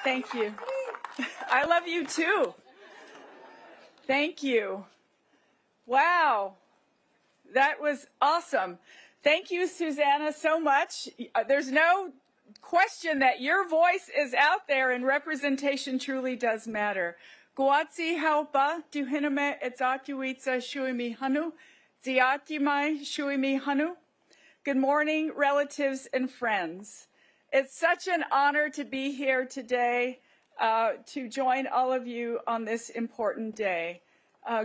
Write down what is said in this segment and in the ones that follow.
Thank you. I love you too. Thank you. Wow. That was awesome. Thank you, Susanna, so much. There's no question that your voice is out there and representation truly does matter. Guatsi haupa duhiname etzatuitsa shuimi hanu, ziatimai shuimi hanu. Good morning, relatives and friends. It's such an honor to be here today to join all of you on this important day.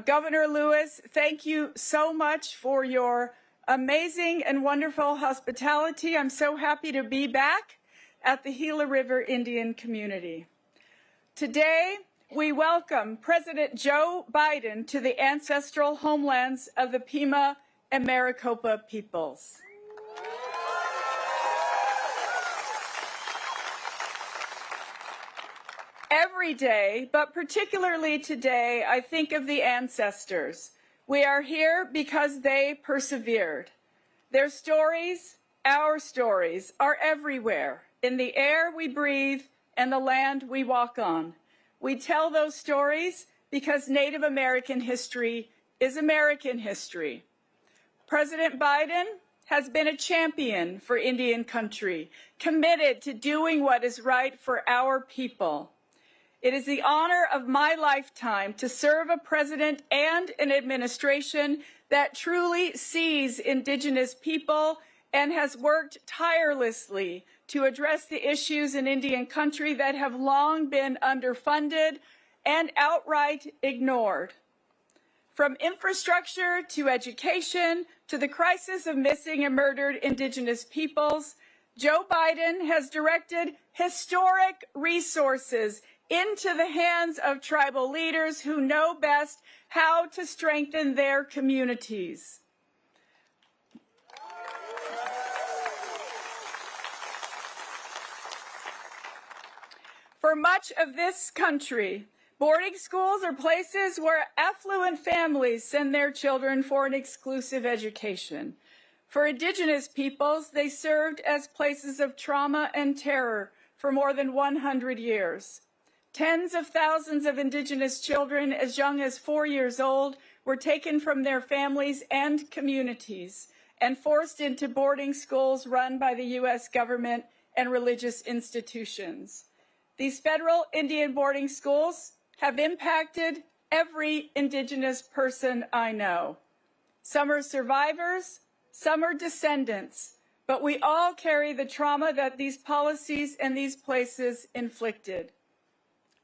Governor Lewis, thank you so much for your amazing and wonderful hospitality. I'm so happy to be back at the Gila River Indian community. Today, we welcome President Joe Biden to the ancestral homelands of the Pima and Maricopa peoples. Every day, but particularly today, I think of the ancestors. We are here because they persevered. Their stories, our stories, are everywhere, in the air we breathe and the land we walk on. We tell those stories because Native American history is American history. President Biden has been a champion for Indian country, committed to doing what is right for our people. It is the honor of my lifetime to serve a president and an administration that truly sees Indigenous people and has worked tirelessly to address the issues in Indian country that have long been underfunded and outright ignored. From infrastructure to education to the crisis of missing and murdered Indigenous peoples, Joe Biden has directed historic resources into the hands of tribal leaders who know best how to strengthen their communities. For much of this country, boarding schools are places where affluent families send their children for an exclusive education. For Indigenous peoples, they served as places of trauma and terror for more than 100 years. Tens of thousands of Indigenous children as young as 4 years old were taken from their families and communities and forced into boarding schools run by the U.S. government and religious institutions. These federal Indian boarding schools have impacted every Indigenous person I know. Some are survivors, some are descendants, but we all carry the trauma that these policies and these places inflicted.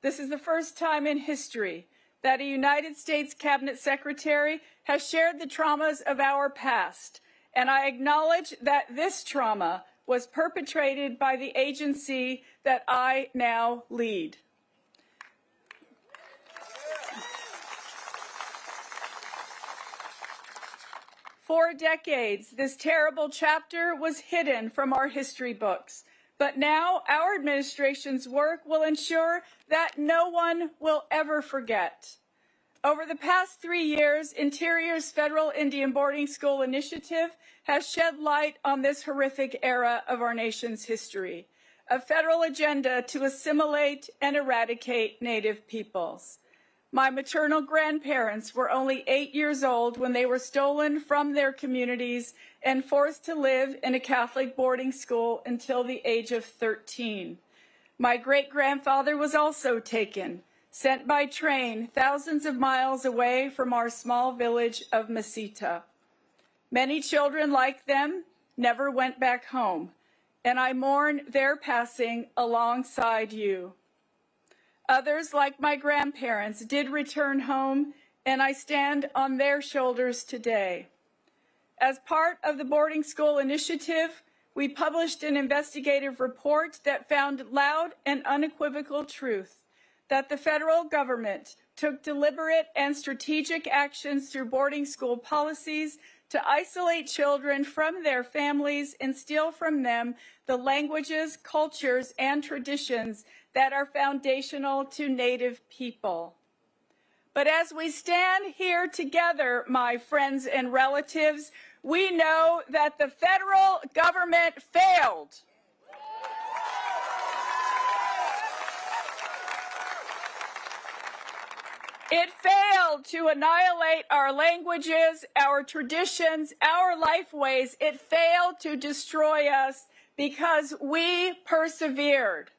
This is the first time in history that a United States Cabinet Secretary has shared the traumas of our past, and I acknowledge that this trauma was perpetrated by the agency that I now lead. For decades, this terrible chapter was hidden from our history books. But now our administration's work will ensure that no one will ever forget. Over the past 3 years, Interior's Federal Indian Boarding School Initiative has shed light on this horrific era of our nation's history, a federal agenda to assimilate and eradicate Native peoples. My maternal grandparents were only 8 years old when they were stolen from their communities and forced to live in a Catholic boarding school until the age of 13. My great-grandfather was also taken, sent by train thousands of miles away from our small village of Mesita. Many children like them never went back home, and I mourn their passing alongside you. Others, like my grandparents, did return home, and I stand on their shoulders today. As part of the boarding school initiative, we published an investigative report that found loud and unequivocal truth that the federal government took deliberate and strategic actions through boarding school policies to isolate children from their families and steal from them the languages, cultures, and traditions that are foundational to Native people. But as we stand here together, my friends and relatives, we know that the federal government failed. It failed to annihilate our languages, our traditions, our lifeways. It failed to destroy us because we persevered.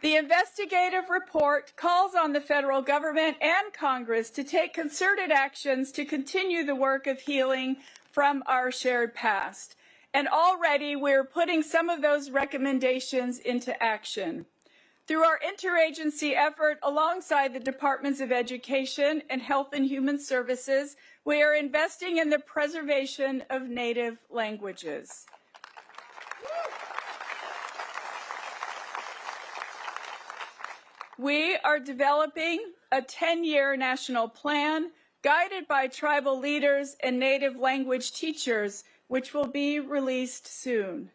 The investigative report calls on the federal government and Congress to take concerted actions to continue the work of healing from our shared past. And already we're putting some of those recommendations into action. Through our interagency effort alongside the Departments of Education and Health and Human Services, we are investing in the preservation of Native languages. We are developing a 10-year national plan guided by tribal leaders and Native language teachers, which will be released soon.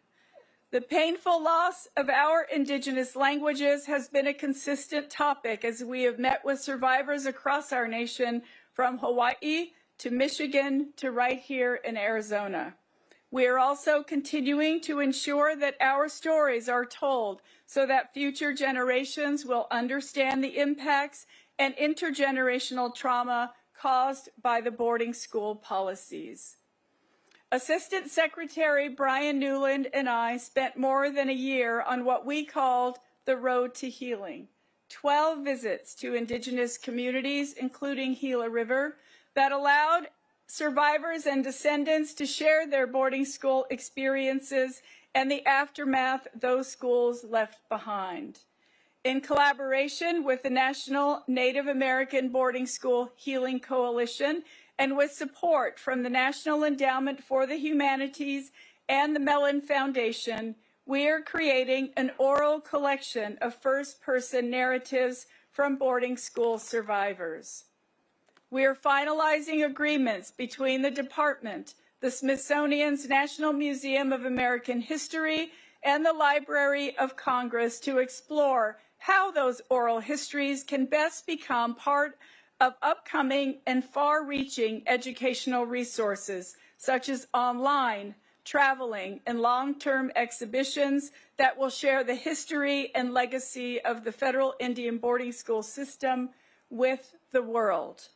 The painful loss of our Indigenous languages has been a consistent topic as we have met with survivors across our nation, from Hawaii to Michigan to right here in Arizona. We are also continuing to ensure that our stories are told so that future generations will understand the impacts and intergenerational trauma caused by the boarding school policies. Assistant Secretary Brian Newland and I spent more than a year on what we called the Road to Healing, 12 visits to Indigenous communities, including Gila River, that allowed survivors and descendants to share their boarding school experiences and the aftermath those schools left behind. In collaboration with the National Native American Boarding School Healing Coalition and with support from the National Endowment for the Humanities and the Mellon Foundation, we are creating an oral collection of first-person narratives from boarding school survivors. We are finalizing agreements between the department, the Smithsonian's National Museum of American History, and the Library of Congress to explore how those oral histories can best become part of upcoming and far-reaching educational resources, such as online, traveling, and long-term exhibitions that will share the history and legacy of the federal Indian boarding school system with the world.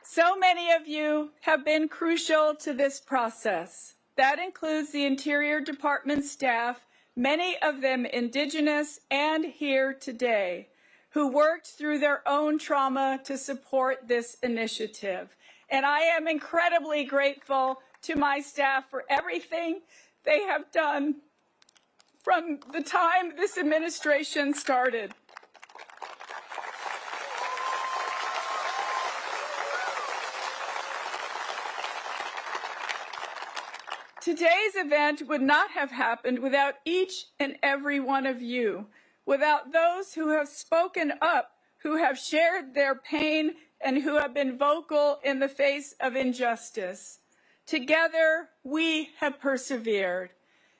So many of you have been crucial to this process. That includes the Interior Department staff, many of them Indigenous and here today, who worked through their own trauma to support this initiative. And I am incredibly grateful to my staff for everything they have done from the time this administration started. Today's event would not have happened without each and every one of you, without those who have spoken up, who have shared their pain, and who have been vocal in the face of injustice. Together, we have persevered.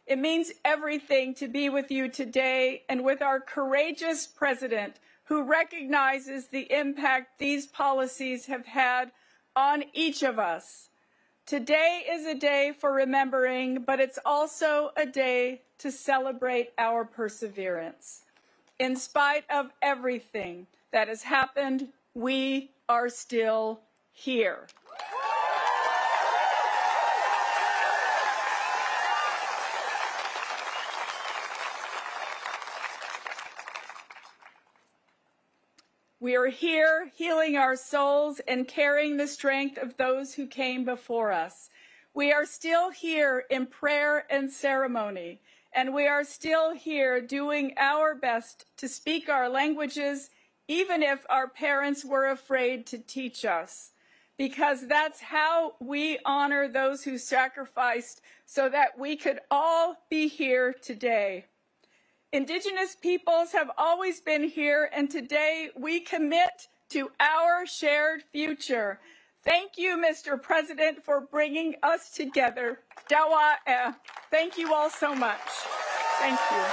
It means everything to be with you today and with our courageous president who recognizes the impact these policies have had on each of us. Today is a day for remembering, but it's also a day to celebrate our perseverance. In spite of everything that has happened, we are still here. We are here healing our souls and carrying the strength of those who came before us. We are still here in prayer and ceremony, and we are still here doing our best to speak our languages, even if our parents were afraid to teach us, because that's how we honor those who sacrificed so that we could all be here today. Indigenous peoples have always been here, and today we commit to our shared future. Thank you, Mr. President, for bringing us together. Dawa. Thank you all so much. Thank you.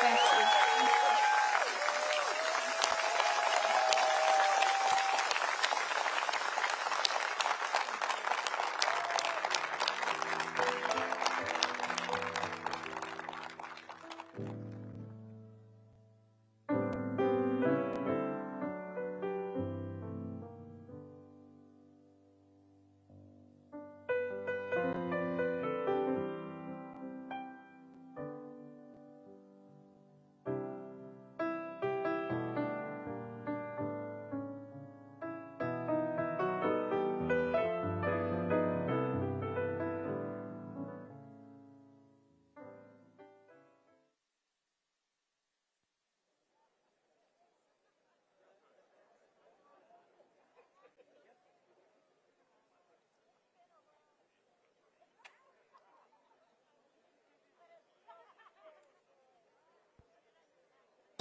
Thank you.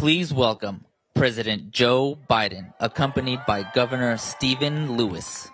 Please welcome President Joe Biden, accompanied by Governor Stephen Lewis.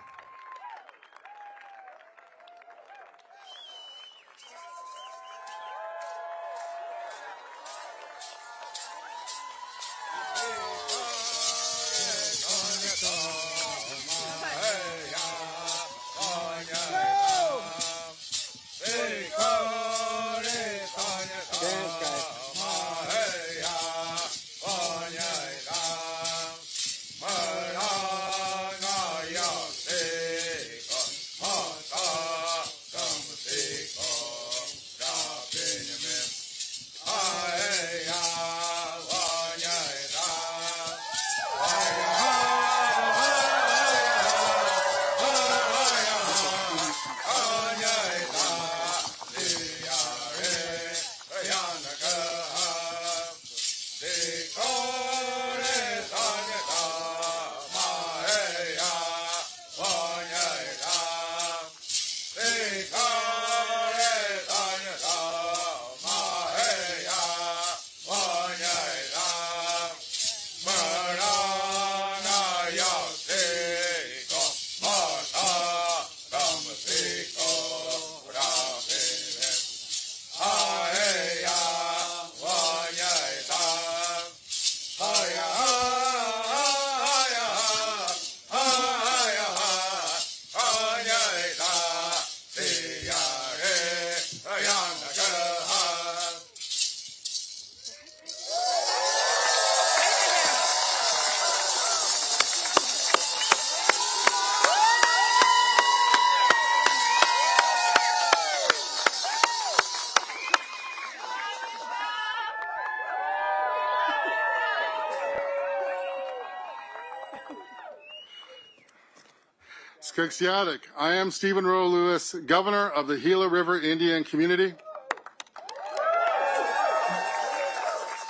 Skeksiatic. I am Stephen Rowe Lewis, Governor of the Gila River Indian Community.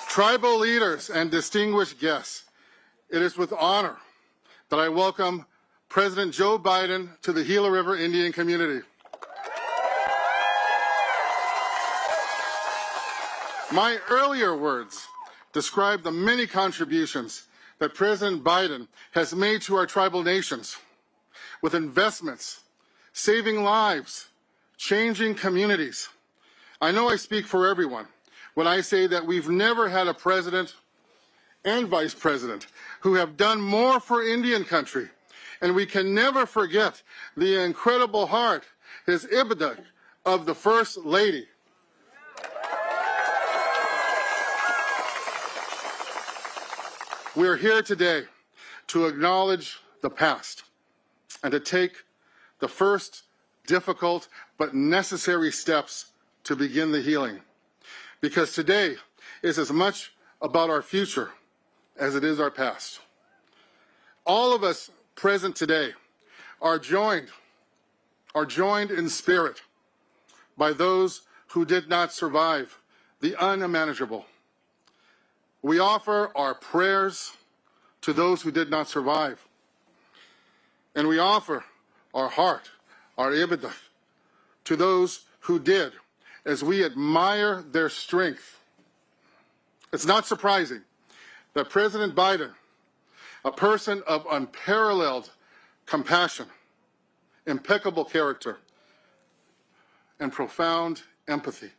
Tribal leaders and distinguished guests, it is with honor that I welcome President Joe Biden to the Gila River Indian Community. My earlier words describe the many contributions that President Biden has made to our tribal nations, with investments, saving lives, changing communities. I know I speak for everyone when I say that we've never had a president and vice president who have done more for Indian country, and we can never forget the incredible heart, his ibada of the First Lady. We are here today to acknowledge the past and to take the first difficult but necessary steps to begin the healing. Because today is as much about our future as it is our past. All of us present today are joined in spirit by those who did not survive the unimaginable. We offer our prayers to those who did not survive. And we offer our heart, our ibada, to those who did, as we admire their strength. It's not surprising that President Biden, a person of unparalleled compassion, impeccable character, and profound empathy,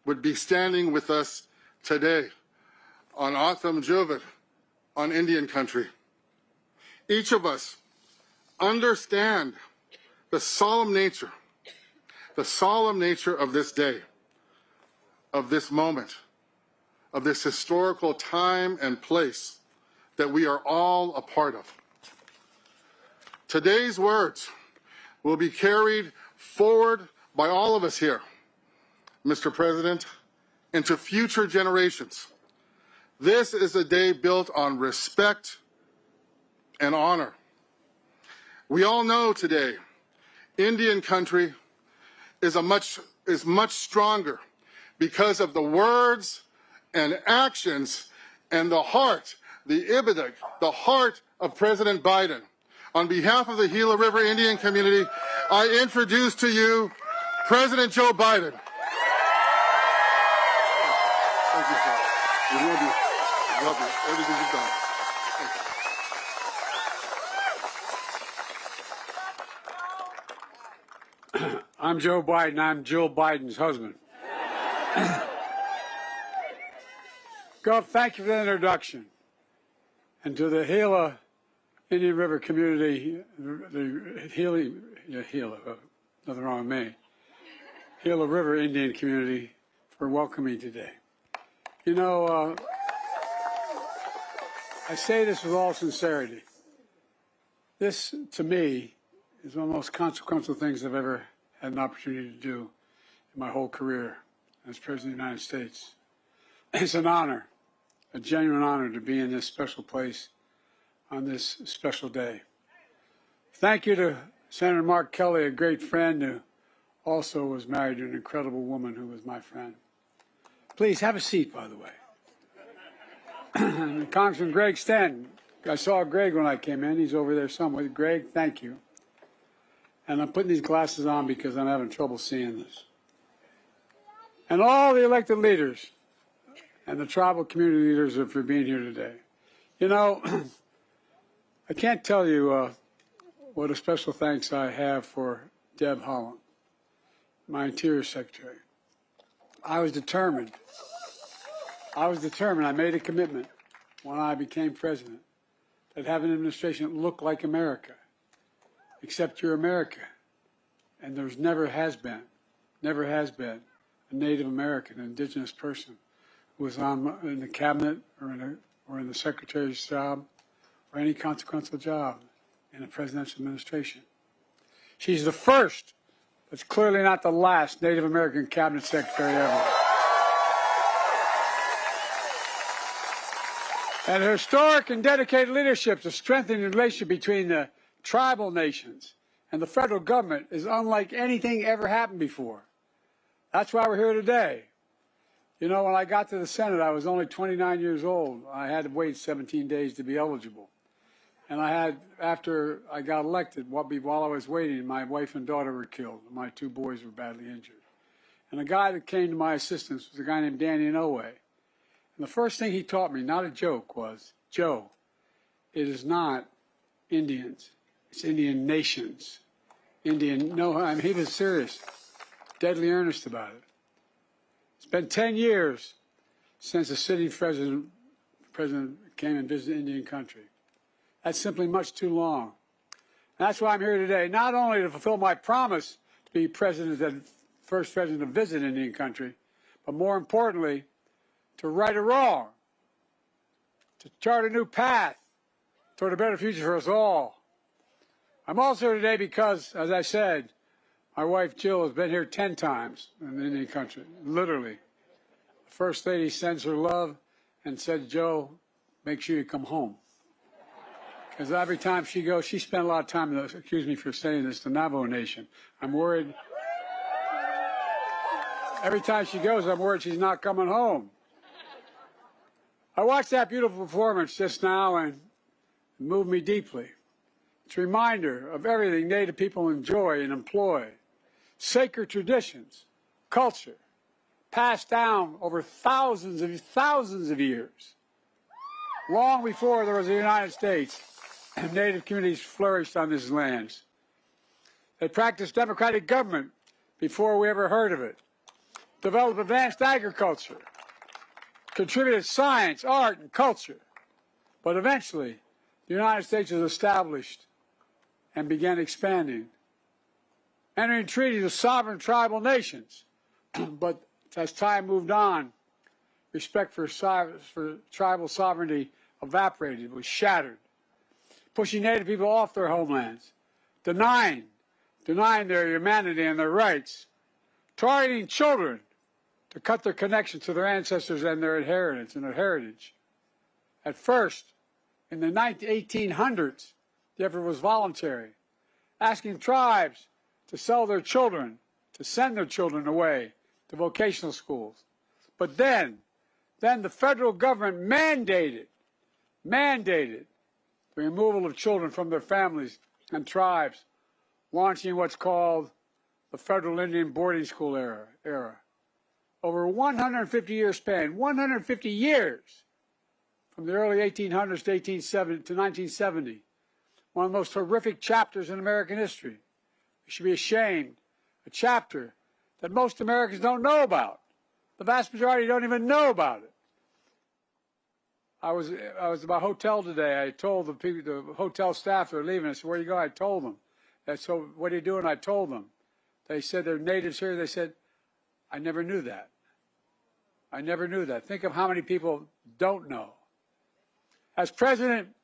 would be standing with us today on Atham Juvat, on Indian country. Each of us understand the solemn nature of this day, of this moment, of this historical time and place that we are all a part of. Today's words will be carried forward by all of us here, Mr. President, into future generations. This is a day built on respect and honor. We all know today, Indian country is much stronger because of the words and actions and the heart, the ibada, the heart of President Biden. On behalf of the Gila River Indian community, I introduce to you President Joe Biden. Thank you, sir. We love you. Love you. Everything you've done. I'm Joe Biden. I'm Jill Biden's husband. Gov, thank you for the introduction. And to the Gila Indian River community, the Gila, nothing wrong with me, Gila River Indian community for welcoming today. You know, I say this with all sincerity. This, to me, is one of the most consequential things I've ever had an opportunity to do in my whole career as President of the United States. It's an honor, a genuine honor to be in this special place on this special day. Thank you to Senator Mark Kelly, a great friend who also was married to an incredible woman who was my friend. Please have a seat, by the way. And Congressman Greg Stanton, I saw Greg when I came in. He's over there somewhere. Greg, thank you. And I'm putting these glasses on because I'm having trouble seeing this. And all the elected leaders and the tribal community leaders for being here today. You know, I can't tell you what a special thanks I have for Deb Haaland, my Interior Secretary. I was determined. I made a commitment when I became president that have an administration that looked like America, except you're America. And there's never has been a Native American, an indigenous person who was in the cabinet or in the secretary's job or any consequential job in a presidential administration. She's the first, but clearly not the last Native American cabinet secretary ever. And her historic and dedicated leadership to strengthen the relationship between the tribal nations and the federal government is unlike anything ever happened before. That's why we're here today. You know, when I got to the Senate, I was only 29 years old. I had to wait 17 days to be eligible. And after I got elected, while I was waiting, my wife and daughter were killed. My 2 boys were badly injured. And the guy that came to my assistance was a guy named Danny Inouye. And the first thing he taught me, not a joke, was, Joe, it is not Indians. It's Indian nations. He was serious, deadly earnest about it. It's been 10 years since the sitting president came and visited Indian country. That's simply much too long. And that's why I'm here today, not only to fulfill my promise to be first president to visit Indian country, but more importantly, to right a wrong, to chart a new path toward a better future for us all. I'm also here today because, as I said, my wife Jill has been here 10 times in the Indian country, literally. The First Lady sends her love and said, Joe, make sure you come home. Because every time she goes, she spent a lot of time, excuse me for saying this, the Navajo Nation. I'm worried. Every time she goes, I'm worried she's not coming home. I watched that beautiful performance just now and it moved me deeply. It's a reminder of everything Native people enjoy and employ. Sacred traditions, culture, passed down over thousands of years. Long before there was the United States, Native communities flourished on these lands. They practiced democratic government before we ever heard of it. Developed advanced agriculture. Contributed science, art, and culture. But eventually, the United States was established and began expanding, entering treaties with sovereign tribal nations. But as time moved on, respect for tribal sovereignty evaporated, was shattered, pushing Native people off their homelands, denying their humanity and their rights, targeting children to cut their connection to their ancestors and their inheritance and their heritage. At first, in the 1800s, the effort was voluntary, asking tribes to sell their children, to send their children away to vocational schools. But then the federal government mandated the removal of children from their families and tribes, launching what's called the Federal Indian Boarding School era. Over a 150-year span, 150 years from the early 1800s to 1970, one of the most horrific chapters in American history. We should be ashamed. A chapter that most Americans don't know about. The vast majority don't even know about it. I was at my hotel today. I told the people, the hotel staff that were leaving, I said, "Where do you go?" I told them. And so, "What are you doing?" I told them. They said they're natives here. They said, "I never knew that. I never knew that." Think of how many people don't know. As president,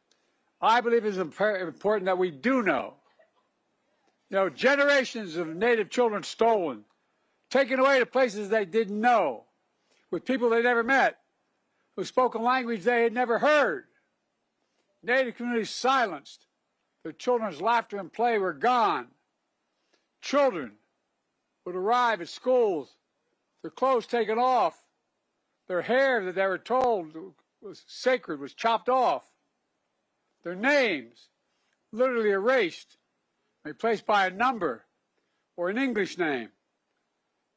I believe it's important that we do know. You know, generations of Native children stolen, taken away to places they didn't know, with people they never met, who spoke a language they had never heard. Native communities silenced. Their children's laughter and play were gone. Children would arrive at schools, their clothes taken off, their hair that they were told was sacred was chopped off, their names literally erased, replaced by a number or an English name.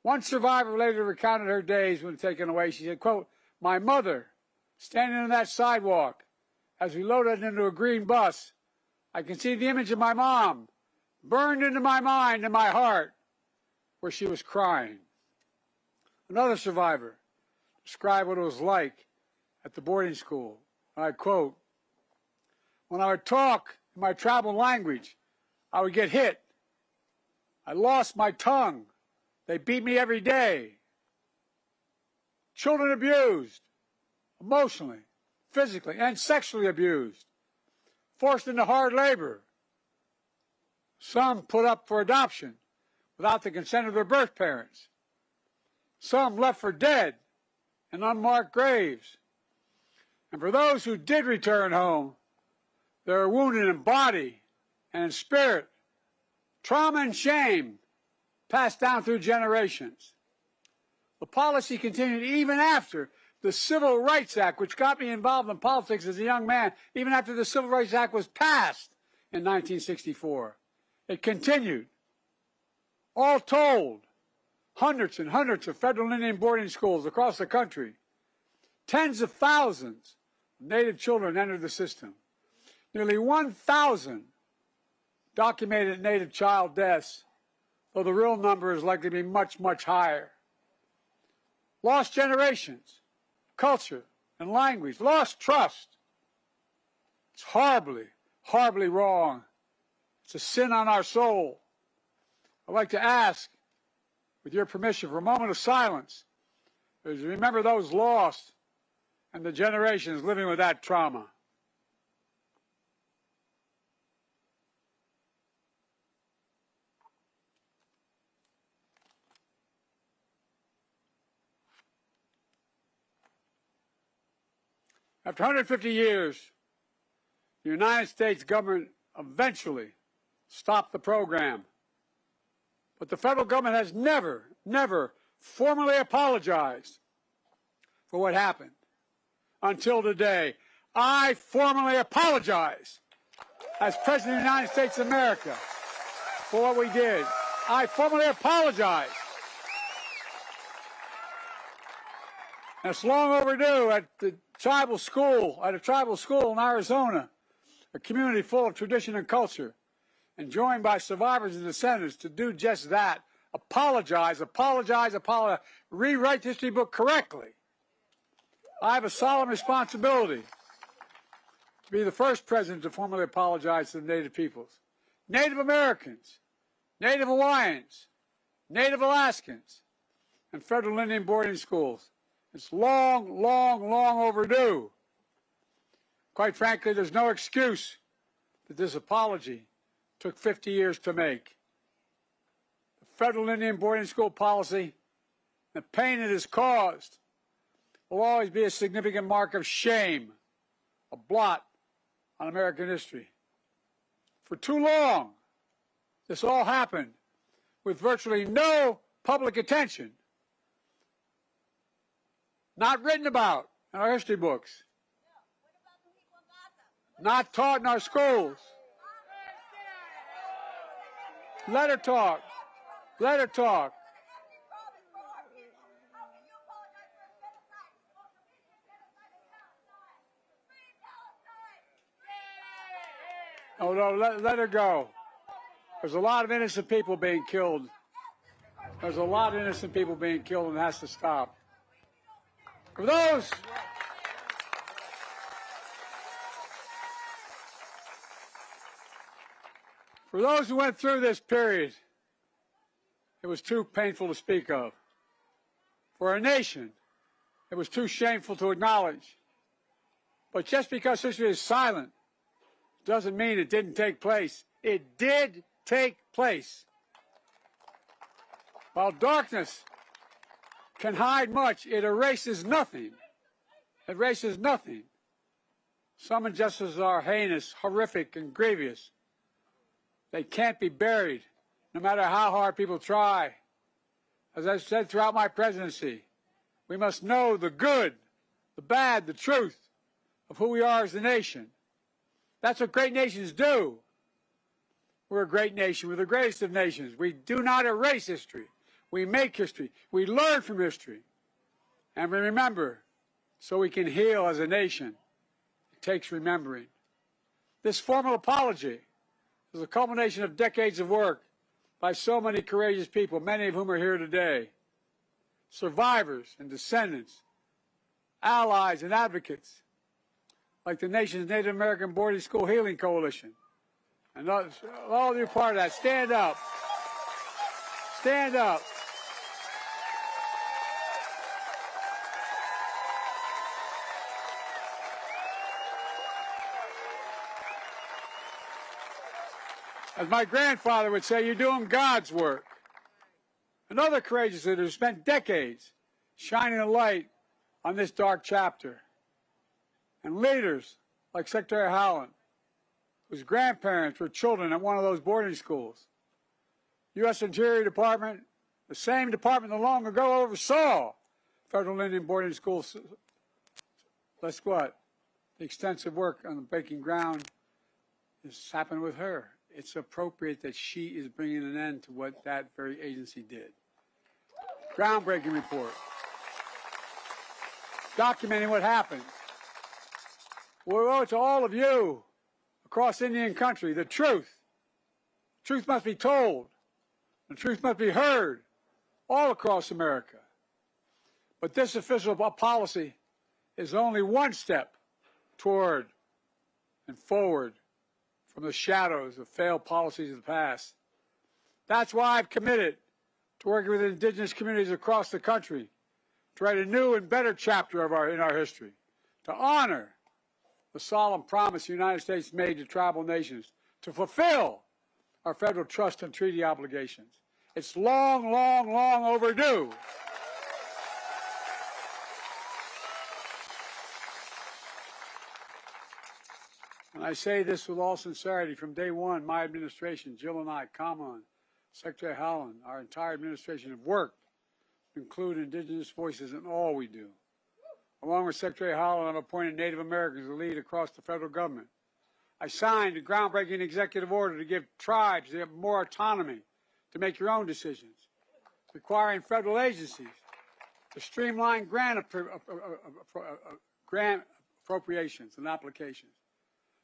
One survivor later recounted her days when taken away. She said, quote, "My mother, standing on that sidewalk as we loaded into a green bus, I can see the image of my mom burned into my mind and my heart where she was crying." Another survivor described what it was like at the boarding school. I quote, "When I would talk in my tribal language, I would get hit. I lost my tongue. They beat me every day. Children abused, emotionally, physically, and sexually abused, forced into hard labor. Some put up for adoption without the consent of their birth parents. Some left for dead in unmarked graves. And for those who did return home, they were wounded in body and in spirit, trauma and shame passed down through generations. The policy continued even after the Civil Rights Act, which got me involved in politics as a young man, even after the Civil Rights Act was passed in 1964. It continued. All told, hundreds and hundreds of federal Indian boarding schools across the country. Tens of thousands of Native children entered the system. Nearly 1,000 documented Native child deaths, though the real number is likely to be much, much higher. Lost generations, culture and language, lost trust. It's horribly, horribly wrong. It's a sin on our soul. I'd like to ask, with your permission, for a moment of silence, as we remember those lost and the generations living with that trauma. After 150 years, the United States government eventually stopped the program. But the federal government has never formally apologized for what happened until today. I formally apologize as President of the United States of America for what we did. I formally apologize. And it's long overdue. At a tribal school in Arizona, a community full of tradition and culture, and joined by survivors and descendants to do just that. Apologize, rewrite the history book correctly. I have a solemn responsibility to be the first president to formally apologize to the Native peoples. Native Americans, Native Hawaiians, Native Alaskans, and federal Indian boarding schools. It's long overdue. Quite frankly, there's no excuse that this apology took 50 years to make. The federal Indian boarding school policy, the pain it has caused, will always be a significant mark of shame, a blot on American history. For too long, this all happened with virtually no public attention, not written about in our history books, not taught in our schools. Let her talk. Let her talk. Oh, no, let her go. There's a lot of innocent people being killed. There's a lot of innocent people being killed, and it has to stop. For those who went through this period, it was too painful to speak of. For a nation, it was too shameful to acknowledge. But just because history is silent doesn't mean it didn't take place. It did take place. While darkness can hide much, it erases nothing. It erases nothing. Some injustices are heinous, horrific, and grievous. They can't be buried, no matter how hard people try. As I've said throughout my presidency, we must know the good, the bad, the truth of who we are as a nation. That's what great nations do. We're a great nation. We're the greatest of nations. We do not erase history. We make history. We learn from history. And we remember, so we can heal as a nation. It takes remembering. This formal apology is a culmination of decades of work by so many courageous people, many of whom are here today. Survivors and descendants, allies and advocates, like the nation's Native American Boarding School Healing Coalition. And all of you are part of that. Stand up. Stand up. As my grandfather would say, you're doing God's work. And other courageous leaders spent decades shining a light on this dark chapter. And leaders like Secretary Howland, whose grandparents were children at one of those boarding schools. U.S. Interior Department, the same department that long ago oversaw federal Indian boarding schools. Guess what? The extensive work on the breaking ground has happened with her. It's appropriate that she is bringing an end to what that very agency did. Groundbreaking report. Documenting what happened. We owe it to all of you across Indian country. The truth. Truth must be told. The truth must be heard all across America. But this official policy is only one step toward and forward from the shadows of failed policies of the past. That's why I've committed to working with indigenous communities across the country to write a new and better chapter in our history, to honor the solemn promise the United States made to tribal nations to fulfill our federal trust and treaty obligations. It's long, long, long overdue. And I say this with all sincerity. From day one, my administration, Jill and I, Kamala, Secretary Howland, our entire administration have worked to include indigenous voices in all we do. Along with Secretary Howland, I've appointed Native Americans to lead across the federal government. I signed a groundbreaking executive order to give tribes more autonomy to make your own decisions, requiring federal agencies to streamline grant appropriations and applications,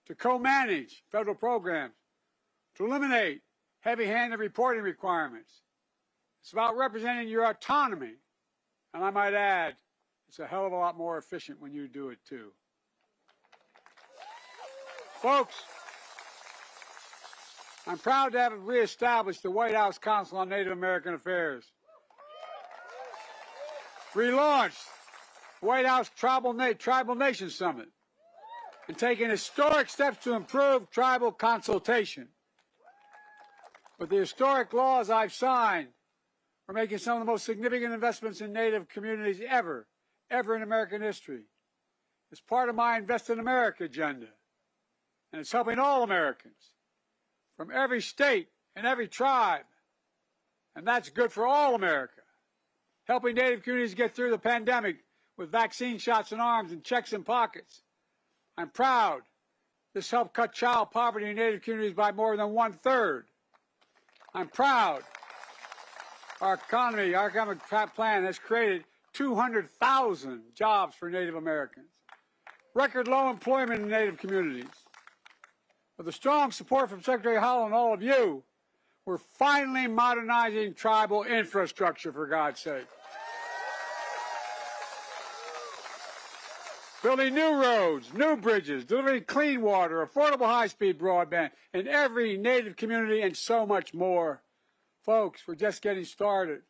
to co-manage federal programs, to eliminate heavy-handed reporting requirements. It's about representing your autonomy. And I might add, it's a hell of a lot more efficient when you do it too. Folks, I'm proud to have reestablished the White House Council on Native American Affairs. Relaunched the White House Tribal Nation Summit and taken historic steps to improve tribal consultation. With the historic laws I've signed, we're making some of the most significant investments in Native communities ever in American history. It's part of my Invest in America agenda, and it's helping all Americans from every state and every tribe, and that's good for all America. Helping Native communities get through the pandemic with vaccine shots in arms and checks in pockets. I'm proud this helped cut child poverty in Native communities by more than 1/3. I'm proud our economic plan has created 200,000 jobs for Native Americans. Record low employment in Native communities. With the strong support from Secretary Howell and all of you, we're finally modernizing tribal infrastructure, for God's sake. Building new roads, new bridges, delivering clean water, affordable high-speed broadband in every Native community, and so much more. Folks, we're just getting started.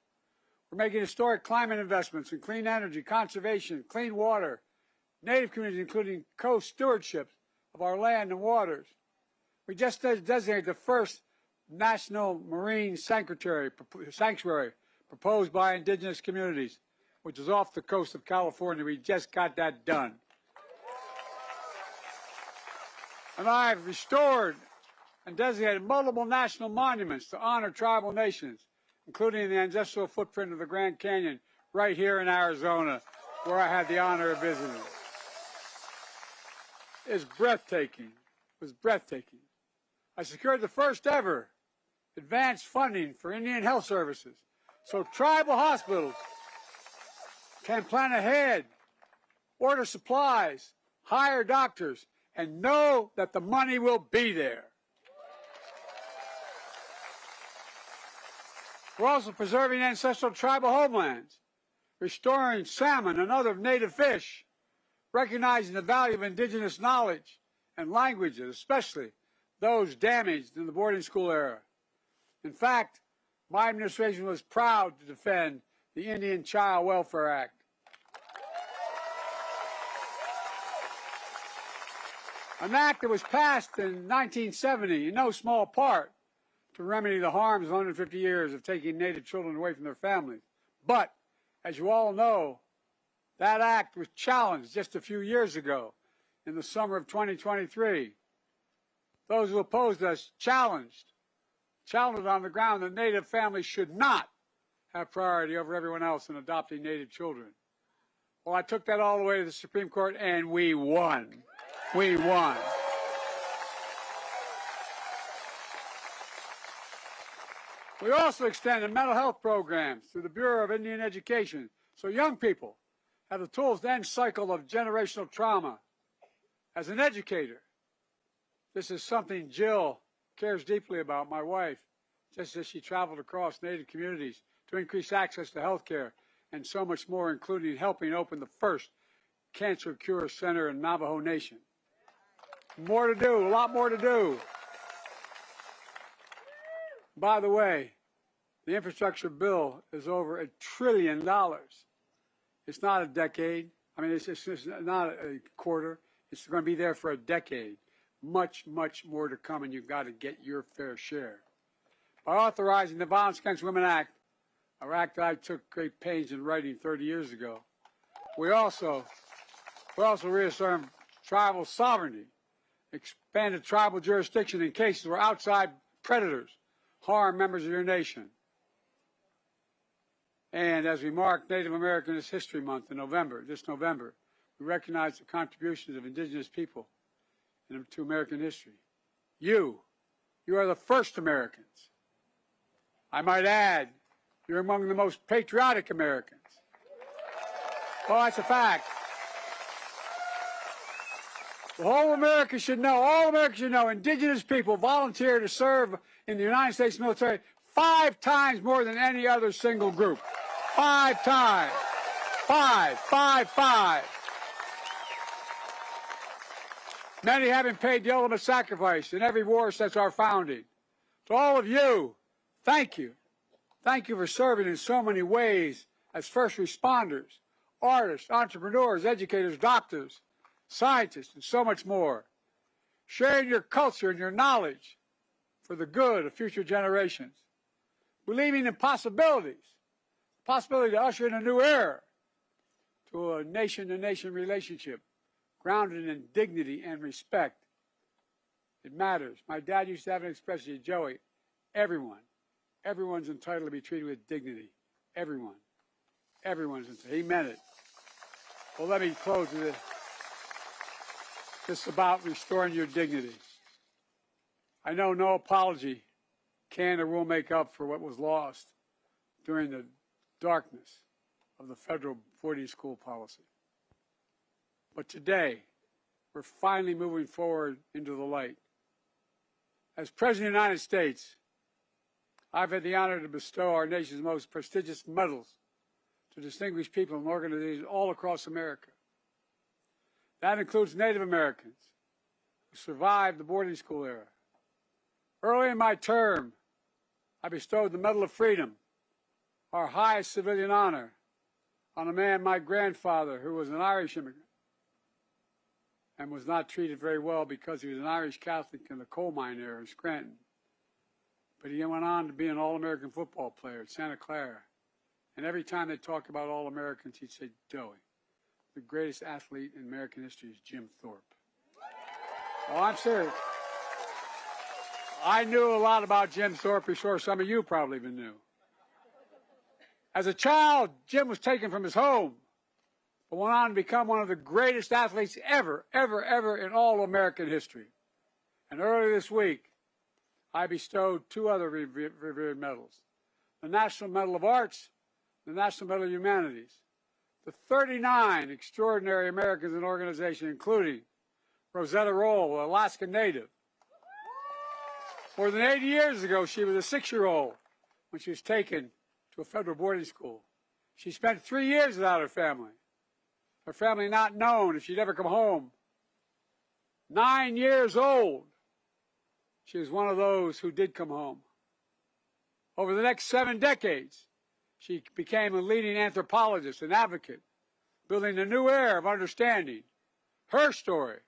We're making historic climate investments in clean energy, conservation, clean water, Native communities, including co-stewardship of our land and waters. We just designated the first National Marine Sanctuary proposed by Indigenous communities, which is off the coast of California. We just got that done. And I've restored and designated multiple national monuments to honor tribal nations, including the ancestral footprint of the Grand Canyon right here in Arizona, where I had the honor of visiting. It's breathtaking. It was breathtaking. I secured the first ever advanced funding for Indian health services, so tribal hospitals can plan ahead, order supplies, hire doctors, and know that the money will be there. We're also preserving ancestral tribal homelands, restoring salmon and other native fish, recognizing the value of indigenous knowledge and languages, especially those damaged in the boarding school era. In fact, my administration was proud to defend the Indian Child Welfare Act. An act that was passed in 1970 in no small part to remedy the harms of 150 years of taking Native children away from their families. But, as you all know, that act was challenged just a few years ago in the summer of 2023. Those who opposed us challenged on the ground that Native families should not have priority over everyone else in adopting Native children. Well, I took that all the way to the Supreme Court, and we won. We won. We also extended mental health programs through the Bureau of Indian Education so young people have the tools to end cycle of generational trauma. As an educator, this is something Jill cares deeply about, my wife, just as she traveled across Native communities to increase access to health care and so much more, including helping open the first cancer cure center in Navajo Nation. More to do, a lot more to do. By the way, the infrastructure bill is over $1 trillion. It's not a decade. I mean, it's not a quarter. It's going to be there for a decade. Much, much more to come, and you've got to get your fair share. By authorizing the Violence Against Women Act, an act that I took great pains in writing 30 years ago, we also reaffirmed tribal sovereignty, expanded tribal jurisdiction in cases where outside predators harm members of your nation. And as we mark Native American History Month in November, this November, we recognize the contributions of indigenous people to American history. You are the first Americans. I might add, you're among the most patriotic Americans. Well, that's a fact. The whole America should know, all Americans should know, indigenous people volunteer to serve in the United States military 5 times more than any other single group. 5 times. 5. Many having paid the ultimate sacrifice in every war since our founding. To all of you, thank you. Thank you for serving in so many ways as first responders, artists, entrepreneurs, educators, doctors, scientists, and so much more. Sharing your culture and your knowledge for the good of future generations. Believing in possibilities. Possibility to usher in a new era to a nation-to-nation relationship grounded in dignity and respect. It matters. My dad used to have an expression, Joey, everyone's entitled to be treated with dignity. Everyone's entitled. He meant it. Well, let me close with this. This is about restoring your dignity. I know no apology can or will make up for what was lost during the darkness of the federal boarding school policy. But today, we're finally moving forward into the light. As President of the United States, I've had the honor to bestow our nation's most prestigious medals to distinguished people and organizations all across America. That includes Native Americans who survived the boarding school era. Early in my term, I bestowed the Medal of Freedom, our highest civilian honor, on a man, my grandfather, who was an Irish immigrant and was not treated very well because he was an Irish Catholic in the coal mine era in Scranton. But he went on to be an All-American football player at Santa Clara. And every time they talked about All-Americans, he'd say, Joey, the greatest athlete in American history is Jim Thorpe. Oh, I'm serious. I knew a lot about Jim Thorpe before some of you probably even knew. As a child, Jim was taken from his home, but went on to become one of the greatest athletes ever in all American history. And earlier this week, I bestowed two other revered medals, the National Medal of Arts, the National Medal of Humanities, to 39 extraordinary Americans and organizations, including Rosetta Roll, an Alaska native. More than 80 years ago, she was a 6-year-old when she was taken to a federal boarding school. She spent 3 years without her family not known if she'd ever come home. 9 years old, she was one of those who did come home. Over the next 7 decades, she became a leading anthropologist and advocate, building a new era of understanding. Her story,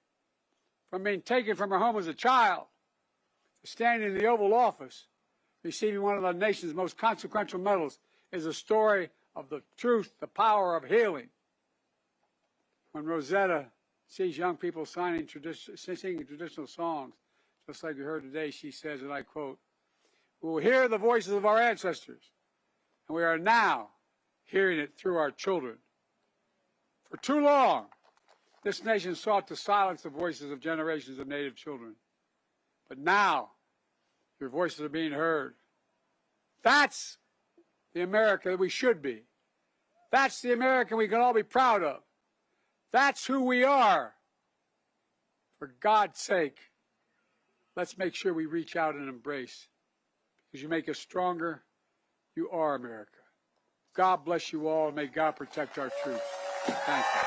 from being taken from her home as a child to standing in the Oval Office, receiving one of the nation's most consequential medals, is a story of the truth, the power of healing. When Rosetta sees young people singing traditional songs, just like we heard today, she says, and I quote, "We will hear the voices of our ancestors, and we are now hearing it through our children." For too long, this nation sought to silence the voices of generations of Native children. But now, your voices are being heard. That's the America that we should be. That's the America we can all be proud of. That's who we are. For God's sake, let's make sure we reach out and embrace. Because you make us stronger, you are America. God bless you all, and may God protect our troops. Thank you.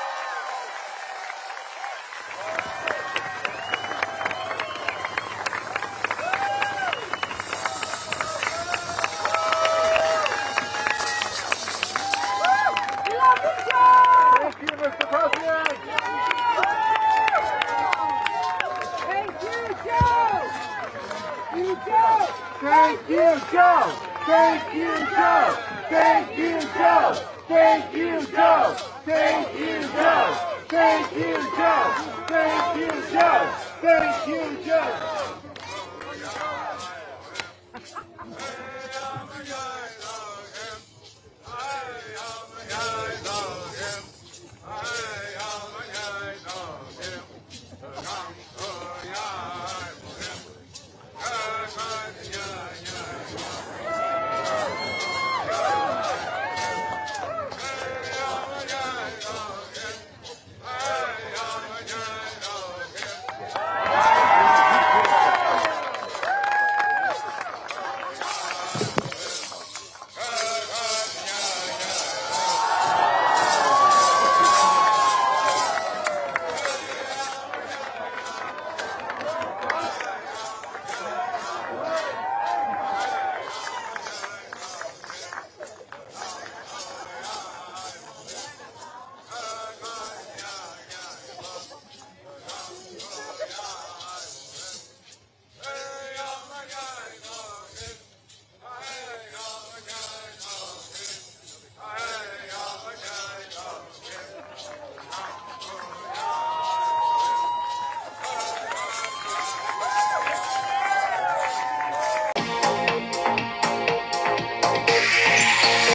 Thank you, Joe! Thank you, Joe! Thank you, Joe! Thank you, Joe! Thank you, Joe! Thank you, Joe! Thank you, Joe! Thank you, Joe!